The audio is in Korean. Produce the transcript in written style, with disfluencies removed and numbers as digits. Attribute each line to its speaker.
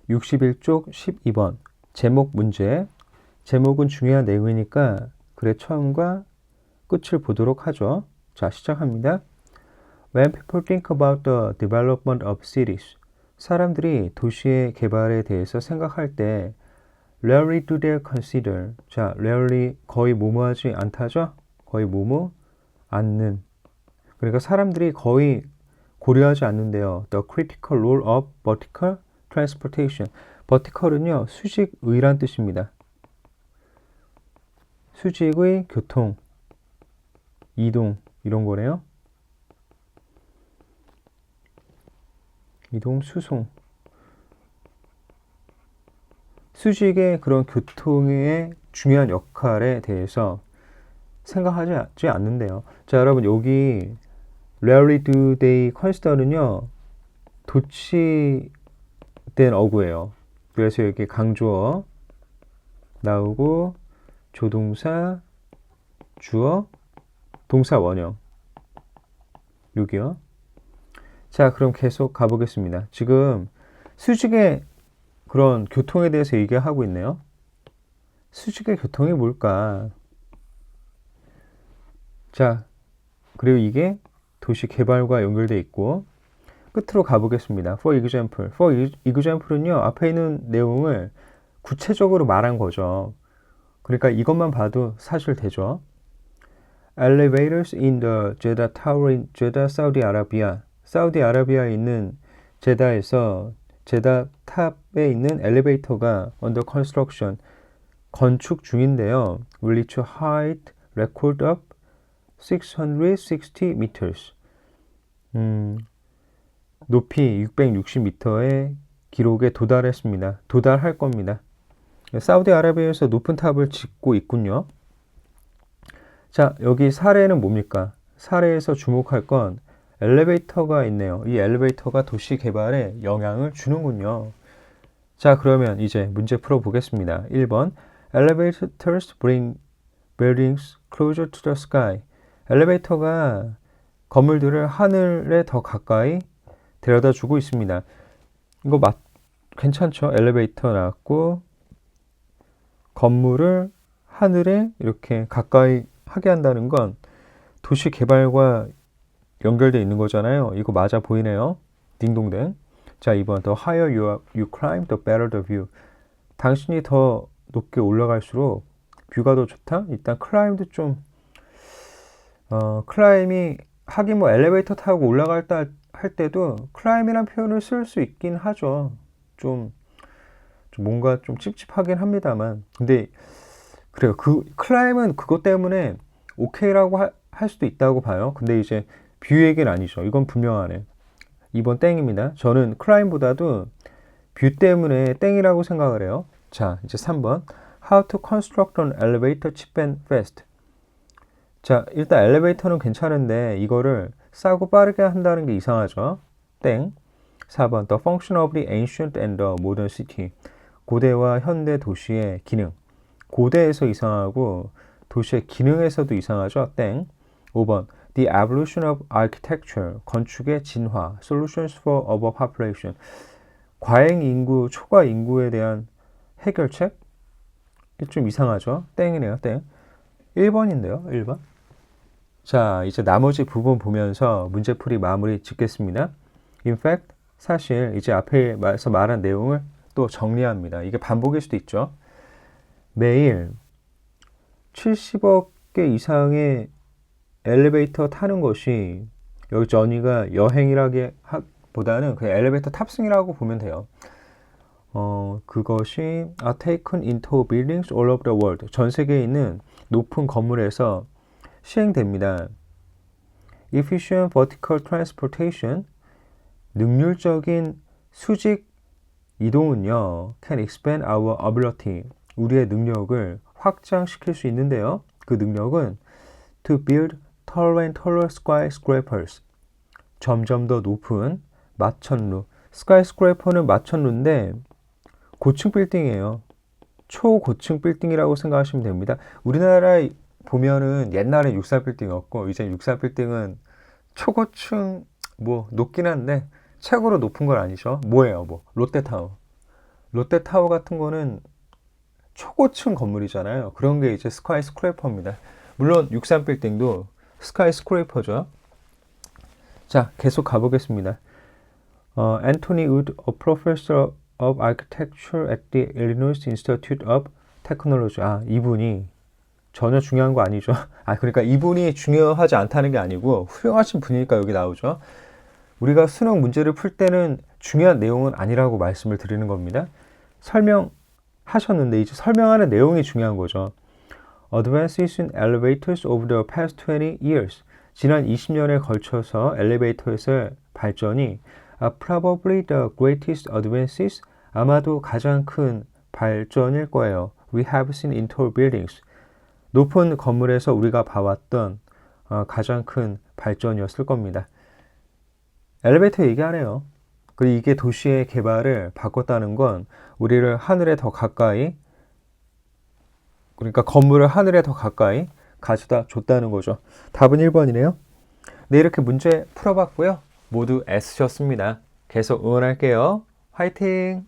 Speaker 1: 61쪽 12번 제목 문제. 제목은 중요한 내용이니까 글의 처음과 끝을 보도록 하죠. 자, 시작합니다. When people think about the development of cities, 사람들이 도시의 개발에 대해서 생각할 때 rarely do they consider. 자, rarely 거의 뭐뭐하지 않다죠? 거의 뭐뭐 않는. 그러니까 사람들이 거의 고려하지 않는데요. The critical role of vertical transportation. vertical은요, 수직의란 뜻입니다. 수직의 교통, 이동 이런 거네요. 이동, 수송. 수직의 그런 교통의 중요한 역할에 대해서 생각하지 않는데요. 자, 여러분 여기 rarely do they consider는요, 도치된 어구예요. 그래서 여기 강조어 나오고 조동사, 주어, 동사 원형. 여기요. 자, 그럼 계속 가보겠습니다. 지금 수직의 그런 교통에 대해서 얘기하고 있네요. 수직의 교통이 뭘까? 자, 그리고 이게 도시 개발과 연결돼 있고 끝으로 가보겠습니다. For example. For example은요, 앞에 있는 내용을 구체적으로 말한 거죠. 그러니까 이것만 봐도 사실 되죠. Elevators in the Jeddah Tower in Jeddah, Saudi Arabia. 사우디아라비아에 있는 제다에서 제다 탑에 있는 엘리베이터가 under construction, 건축 중인데요. will reach a height record of 660 meters. 높이 660m의 기록에 도달했습니다. 도달할 겁니다. 사우디아라비아에서 높은 탑을 짓고 있군요. 자, 여기 사례는 뭡니까? 사례에서 주목할 건 엘리베이터가 있네요. 이 엘리베이터가 도시 개발에 영향을 주는군요. 자, 그러면 이제 문제 풀어보겠습니다. 1번 Elevators bring buildings closer to the sky. 엘리베이터가 건물들을 하늘에 더 가까이 데려다 주고 있습니다. 이거 괜찮죠? 엘리베이터 나왔고 건물을 하늘에 이렇게 가까이 하게 한다는 건 도시 개발과 연결되어 있는 거잖아요. 이거 맞아 보이네요. 딩동댕. 자, 2번 The higher you climb, the better the view. 당신이 더 높게 올라갈수록 뷰가 더 좋다? 일단 클라임도 좀 클라임이 하긴 뭐 엘리베이터 타고 올라갈 때 할 때도 클라임이란 표현을 쓸 수 있긴 하죠. 좀 뭔가 좀 찝찝하긴 합니다만, 근데 그래요. 그 클라임은 그것 때문에 오케이라고 할 수도 있다고 봐요. 근데 이제 뷰 얘기는 아니죠. 이건 분명하네. 2번 땡입니다. 저는 클라임보다도 뷰 때문에 땡이라고 생각을 해요. 자, 이제 3번 How to construct an elevator cheap and fast. 자, 일단 엘리베이터는 괜찮은데 이거를 싸고 빠르게 한다는 게 이상하죠. 땡. 4번 The function of the ancient and the modern city. 고대와 현대 도시의 기능. 고대에서 이상하고 도시의 기능에서도 이상하죠. 땡. 5번 The evolution of architecture. 건축의 진화. Solutions for overpopulation. 과잉 인구, 초과 인구에 대한 해결책? 좀 이상하죠. 땡이네요. 땡. 1번인데요. 1번. 자, 이제 나머지 부분 보면서 문제풀이 마무리 짓겠습니다. In fact, 사실 이제 앞에서 말한 내용을 또 정리합니다. 이게 반복일 수도 있죠. 매일 70억 개 이상의 엘리베이터 타는 것이 여기 전이가 여행이라기보다는 그냥 엘리베이터 탑승이라고 보면 돼요. 그것이 are taken into buildings all over the world. 전 세계에 있는 높은 건물에서 시행됩니다. Efficient vertical transportation. 능률적인 수직 이동은요, can expand our ability. 우리의 능력을 확장시킬 수 있는데요. 그 능력은 to build taller and taller skyscrapers. 점점 더 높은 마천루. skyscraper는 마천루인데 고층 빌딩이에요. 초고층 빌딩이라고 생각하시면 됩니다. 우리나라에 보면은 옛날에 6살 빌딩이었고 이제 6살 빌딩은 초고층 뭐 높긴 한데 최고로 높은 건 아니죠. 뭐예요? 뭐 롯데타워. 롯데타워 같은 거는 초고층 건물이잖아요. 그런 게 이제 스카이스크레이퍼입니다. 물론 63빌딩도 스카이스크레이퍼죠. 자, 계속 가보겠습니다. Anthony Wood, a professor of architecture at the Illinois Institute of Technology. 아, 이분이 전혀 중요한 거 아니죠. 그러니까 이분이 중요하지 않다는 게 아니고 훌륭하신 분이니까 여기 나오죠. 우리가 수능 문제를 풀 때는 중요한 내용은 아니라고 말씀을 드리는 겁니다. 설명하셨는데 이제 설명하는 내용이 중요한 거죠. Advances in elevators over the past 20 years. 지난 20년에 걸쳐서 엘리베이터에서의 발전이 probably the greatest advances. 아마도 가장 큰 발전일 거예요. We have seen in tall buildings. 높은 건물에서 우리가 봐왔던 가장 큰 발전이었을 겁니다. 엘리베이터 얘기하네요. 그리고 이게 도시의 개발을 바꿨다는 건 우리를 하늘에 더 가까이, 그러니까 건물을 하늘에 더 가까이 가져다 줬다는 거죠. 답은 1번이네요. 네, 이렇게 문제 풀어봤고요. 모두 애쓰셨습니다. 계속 응원할게요. 화이팅!